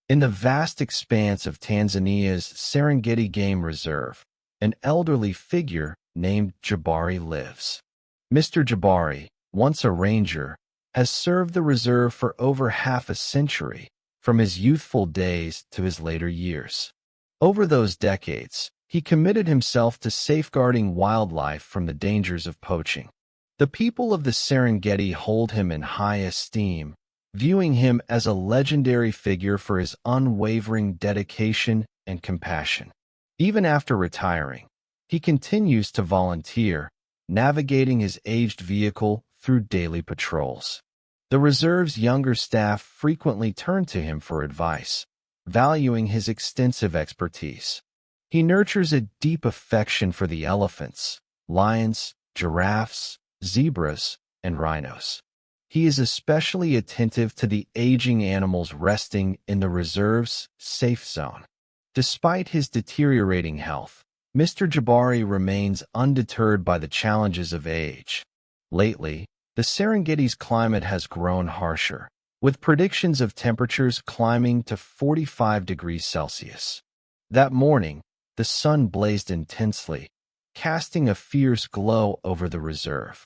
In the vast expanse of Tanzania's Serengeti Game Reserve, an elderly figure named Jabari lives. Mr. Jabari, once a ranger, has served the reserve for over half a century, from his youthful days to his later years. Over those decades, he committed himself to safeguarding wildlife from the dangers of poaching. The people of the Serengeti hold him in high esteem, viewing him as a legendary figure for his unwavering dedication and compassion. Even after retiring, he continues to volunteer, navigating his aged vehicle through daily patrols. The reserve's younger staff frequently turn to him for advice, valuing his extensive expertise. He nurtures a deep affection for the elephants, lions, giraffes, zebras, and rhinos. He is especially attentive to the aging animals resting in the reserve's safe zone. Despite his deteriorating health, Mr. Jabari remains undeterred by the challenges of age. Lately, the Serengeti's climate has grown harsher, with predictions of temperatures climbing to 45 degrees Celsius. That morning, the sun blazed intensely, casting a fierce glow over the reserve.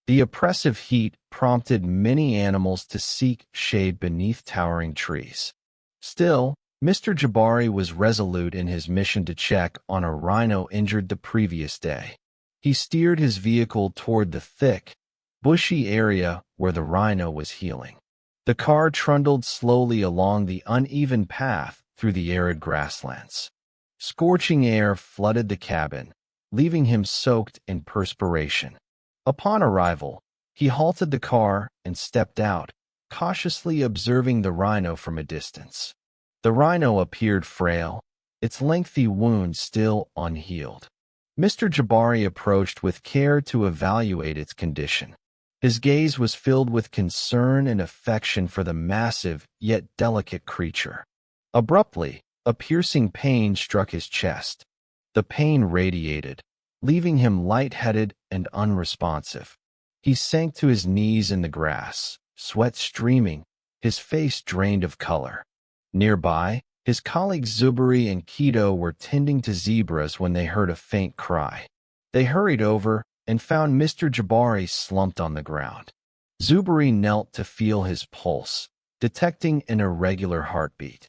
The oppressive heat prompted many animals to seek shade beneath towering trees. Still, Mr. Jabari was resolute in his mission to check on a rhino injured the previous day. He steered his vehicle toward the thick, bushy area where the rhino was healing. The car trundled slowly along the uneven path through the arid grasslands. Scorching air flooded the cabin, leaving him soaked in perspiration. Upon arrival, he halted the car and stepped out, cautiously observing the rhino from a distance. The rhino appeared frail, its lengthy wound still unhealed. Mr. Jabari approached with care to evaluate its condition. His gaze was filled with concern and affection for the massive yet delicate creature. Abruptly, a piercing pain struck his chest. The pain radiated, leaving him lightheaded and unresponsive. He sank to his knees in the grass, sweat streaming, his face drained of color. Nearby, his colleagues Zuberi and Keto were tending to zebras when they heard a faint cry. They hurried over and found Mr. Jabari slumped on the ground. Zuberi knelt to feel his pulse, detecting an irregular heartbeat.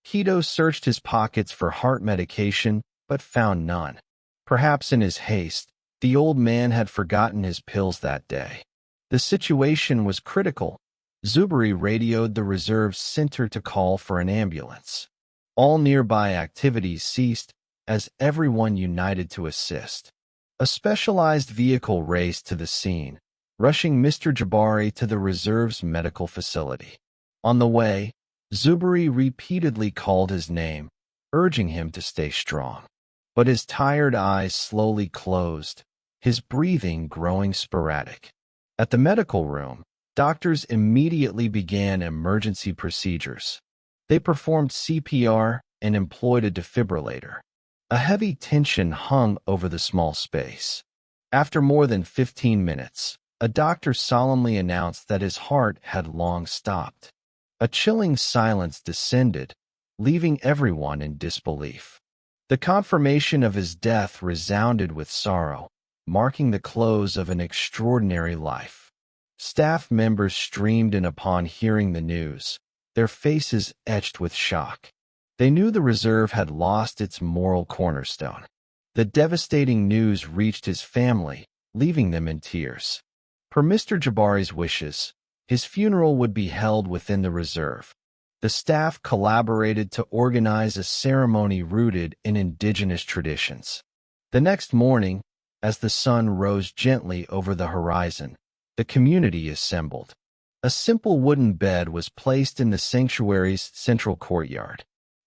Keto searched his pockets for heart medication, but found none. Perhaps in his haste, the old man had forgotten his pills that day. The situation was critical. Zuberi radioed the reserve's center to call for an ambulance. All nearby activities ceased as everyone united to assist. A specialized vehicle raced to the scene, rushing Mr. Jabari to the reserve's medical facility. On the way, Zuberi repeatedly called his name, urging him to stay strong. But his tired eyes slowly closed, his breathing growing sporadic. At the medical room, doctors immediately began emergency procedures. They performed CPR and employed a defibrillator. A heavy tension hung over the small space. After more than 15 minutes, a doctor solemnly announced that his heart had long stopped. A chilling silence descended, leaving everyone in disbelief. The confirmation of his death resounded with sorrow, marking the close of an extraordinary life. Staff members streamed in upon hearing the news, their faces etched with shock. They knew the reserve had lost its moral cornerstone. The devastating news reached his family, leaving them in tears. Per Mr. Jabari's wishes, his funeral would be held within the reserve. The staff collaborated to organize a ceremony rooted in indigenous traditions. The next morning, as the sun rose gently over the horizon, the community assembled. A simple wooden bed was placed in the sanctuary's central courtyard.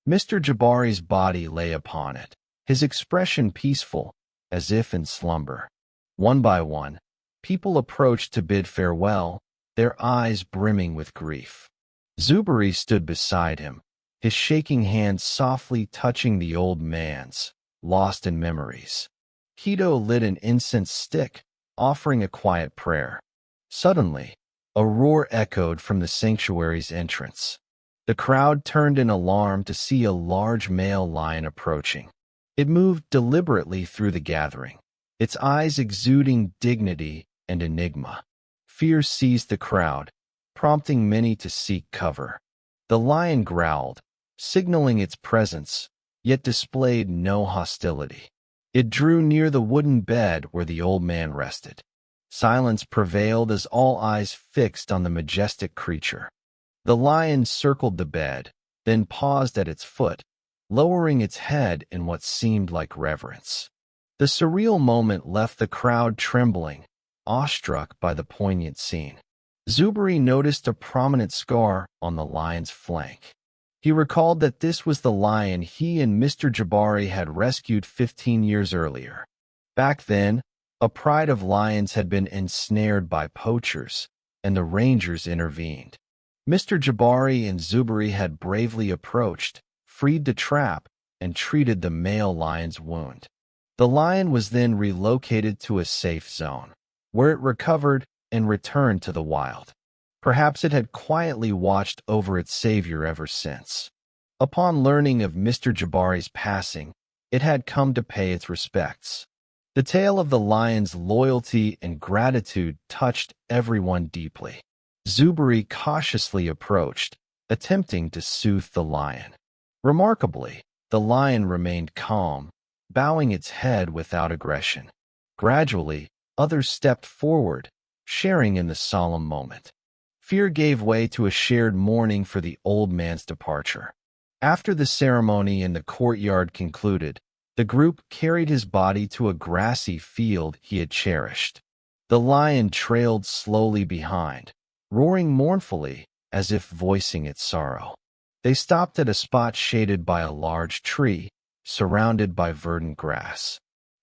Mr. Jabari's body lay upon it, his expression peaceful, as if in slumber. One by one, people approached to bid farewell, their eyes brimming with grief. Zuberi stood beside him, his shaking hand softly touching the old man's, lost in memories. Keto lit an incense stick, offering a quiet prayer. Suddenly, a roar echoed from the sanctuary's entrance. The crowd turned in alarm to see a large male lion approaching. It moved deliberately through the gathering, its eyes exuding dignity and enigma. Fear seized the crowd, prompting many to seek cover. The lion growled, signaling its presence, yet displayed no hostility. It drew near the wooden bed where the old man rested. Silence prevailed as all eyes fixed on the majestic creature. The lion circled the bed, then paused at its foot, lowering its head in what seemed like reverence. The surreal moment left the crowd trembling, awestruck by the poignant scene. Zuberi noticed a prominent scar on the lion's flank. He recalled that this was the lion he and Mr. Jabari had rescued 15 years earlier. Back then, a pride of lions had been ensnared by poachers, and the rangers intervened. Mr. Jabari and Zuberi had bravely approached, freed the trap, and treated the male lion's wound. The lion was then relocated to a safe zone, where it recovered and returned to the wild. Perhaps it had quietly watched over its savior ever since. Upon learning of Mr. Jabari's passing, it had come to pay its respects. The tale of the lion's loyalty and gratitude touched everyone deeply. Zuberi cautiously approached, attempting to soothe the lion. Remarkably, the lion remained calm, bowing its head without aggression. Gradually, others stepped forward, sharing in the solemn moment. Fear gave way to a shared mourning for the old man's departure. After the ceremony in the courtyard concluded, the group carried his body to a grassy field he had cherished. The lion trailed slowly behind, roaring mournfully as if voicing its sorrow. They stopped at a spot shaded by a large tree, surrounded by verdant grass.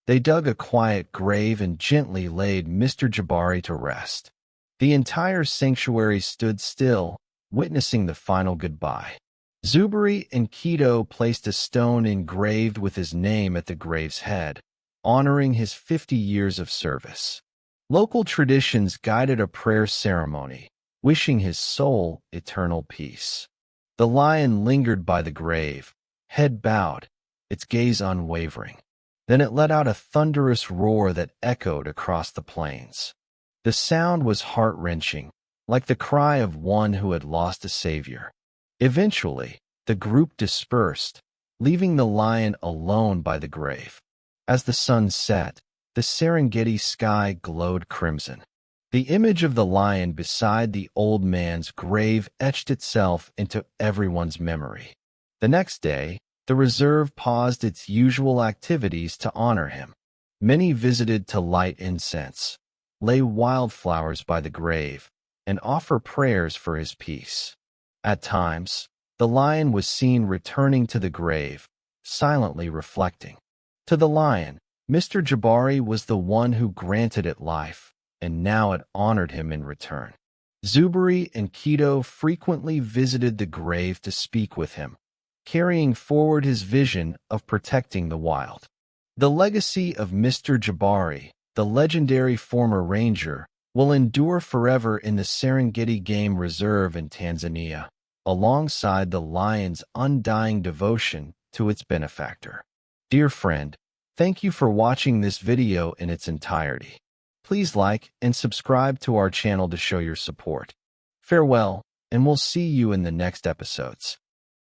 They dug a quiet grave and gently laid Mr. Jabari to rest. The entire sanctuary stood still, witnessing the final goodbye. Zuberi and Keto placed a stone engraved with his name at the grave's head, honoring his 50 years of service. Local traditions guided a prayer ceremony, wishing his soul eternal peace. The lion lingered by the grave, head bowed, its gaze unwavering. Then it let out a thunderous roar that echoed across the plains. The sound was heart-wrenching, like the cry of one who had lost a savior. Eventually, the group dispersed, leaving the lion alone by the grave. As the sun set, the Serengeti sky glowed crimson. The image of the lion beside the old man's grave etched itself into everyone's memory. The next day, the reserve paused its usual activities to honor him. Many visited to light incense, lay wildflowers by the grave, and offer prayers for his peace. At times, the lion was seen returning to the grave, silently reflecting. To the lion, Mr. Jabari was the one who granted it life, and now it honored him in return. Zuberi and Keto frequently visited the grave to speak with him, carrying forward his vision of protecting the wild. The legacy of Mr. Jabari, the legendary former ranger, will endure forever in the Serengeti Game Reserve in Tanzania, alongside the lion's undying devotion to its benefactor. Dear friend, thank you for watching this video in its entirety. Please like and subscribe to our channel to show your support. Farewell, and we'll see you in the next episodes.